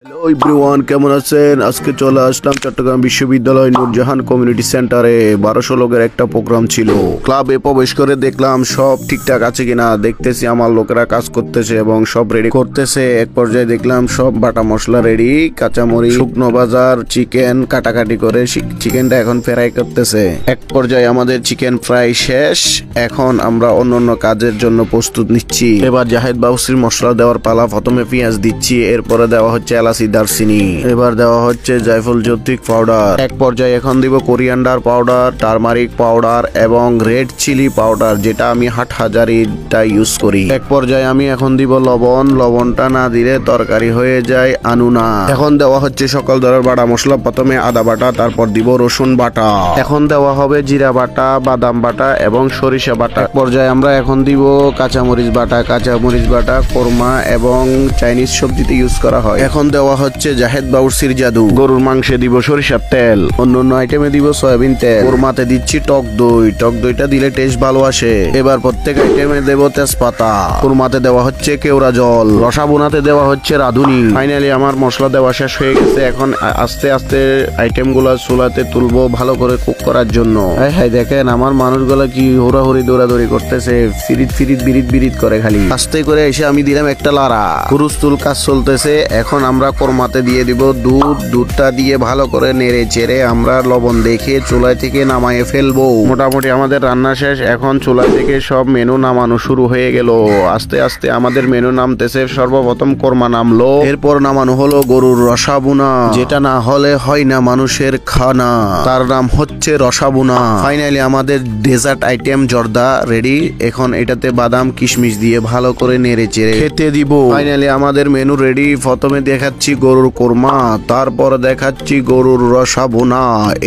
Hello everyone, কেমন আছেন? আজকে চলে আসলাম চট্টগ্রাম বিশ্ববিদ্যালয় নূরজাহান কমিউনিটি সেন্টারে। 1200 লোকের একটা প্রোগ্রাম ছিল। ক্লাবে প্রবেশ করে দেখলাম সব ঠিকঠাক আছে কিনা। দেখতেছি আমার লোকেরা কাজ করতেছে এবং সব রেডি করতেছে। এক পর্যায়ে দেখলাম সব বাটা মশলা রেডি, কাঁচামরিচ, শুকনো বাজার, চিকেন কাটাকাটি করে চিকেনটা এখন ফ্রাই করতেছে। এক পর্যায়ে আমাদের চিকেন ফ্রাই শেষ। এখন আমরা অন্যান্য কাজের জন্য প্রস্তুত নিচ্ছি। এবার জাহেদ বাউসির মশলা দেওয়ার পালা। প্রথমে পেঁয়াজ দিচ্ছি, এরপরে দেওয়া হচ্ছে এলাচি, দারচিনি, এবার দেওয়া হচ্ছে জায়ফল জৈত্রিক পাউডার। এক পর্যায়ে এখন দিব কোরিয়ান্ডার পাউডার, টারমারিক পাউডার এবং রেড চিলি পাউডার, যেটা আমি হাটহাজারিটা ইউজ করি। এক পর্যায়ে আমি এখন দিব লবণ। লবণটা না দিলে তরকারি হয়ে যায় আনুনা। এখন দেওয়া হচ্ছে সকল ধরনের বাটা মশলা। প্রথমে আদা বাটা, তারপর দিব রসুন বাটা, এখন দেওয়া হবে জিরা বাটা, বাদাম বাটা এবং সরিষা বাটা। এক পর্যায়ে আমরা এখন দিব কাঁচামরিচ বাটা। কাঁচামরিচ বাটা কোরমা এবং চাইনিজ সবজিতে ইউজ করা হয়। এখন দেওয়া হচ্ছে জাহেদ বাউসির জাদু। গরুর মাংসে দিব সরিষার তেল, অন্যান্য আইটেমে দিব সয়াবিন তেল, কোরমাতে দিচ্ছি টক দই। টক দইটা দিলে টেস্ট ভালো আসে। এবার প্রত্যেক আইটেমে দেব তেজপাতা। কোরমাতে দেওয়া হচ্ছে কেওড়া জল, রসাবোনাতে দেওয়া হচ্ছে রাঁধুনি। ফাইনালি আমার মশলা দেওয়া শেষ হয়ে গেছে। এখন আস্তে আস্তে আইটেম গুলা চুলাতে তুলবো ভালো করে কুক করার জন্য। হ্যাঁ দেখেন আমার মানুষগুলা কি হুড়াহুড়ি দৌড়াদৌড়ি করতেছে, ফিরিত ফিরিত বিরিত বিরিত করে খালি। আস্তে করে এসে আমি দিলাম একটা লাড়া। হুরুস্তুল কাজ চলতেছে। এখন আমরা কোরমাতে দিয়ে দিব দুধ। দুধটা দিয়ে ভালো করে নেড়ে চেড়ে আমরা লবণ দেখে চুলায় থেকে নামায়ে ফেলবো। মোটামুটি আমাদের রান্না শেষ। এখন চুলা থেকে সব মেনু নামানো শুরু হয়ে গেল। আস্তে আস্তে আমাদের মেনু নামতেছে। সর্বপ্রথম কোরমা নামলো, এরপর নামানো হলো গরুর রসাবুনা, যেটা না হলে হয় না মানুষের খানা। তার নাম হচ্ছে রসাবুনা। ফাইনালি আমাদের ডেজার্ট আইটেম জর্দা রেডি। এখন এটাতে বাদাম কিশমিশ দিয়ে ভালো করে নেড়ে চেড়ে খেতে দিব। ফাইনালি আমাদের মেনু রেডি। প্রথমে দেখাচ্ছি গরুর কোরমা, তারপর দেখাচ্ছি গরুর রসাবুনা,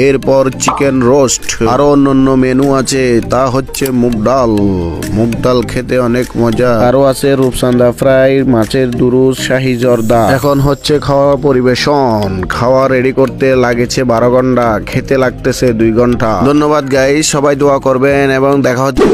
এরপর চিকেন রোস্ট, আরো অন্যান্য মেনু আছে। তা হচ্ছে মুগ ডাল। মুগ ডাল খেতে অনেক মজা। আরো আছে রূপচাঁদা ফ্রাই, মাছের দুরুস, শাহী জর্দা। এখন হচ্ছে খাওয়া পরিবেশন। খাওয়া রেডি করতে লাগেছে 12 ঘন্টা, খেতে লাগতেছে 2 ঘন্টা। ধন্যবাদ গাইস, সবাই দোয়া করবেন এবং দেখা হচ্ছে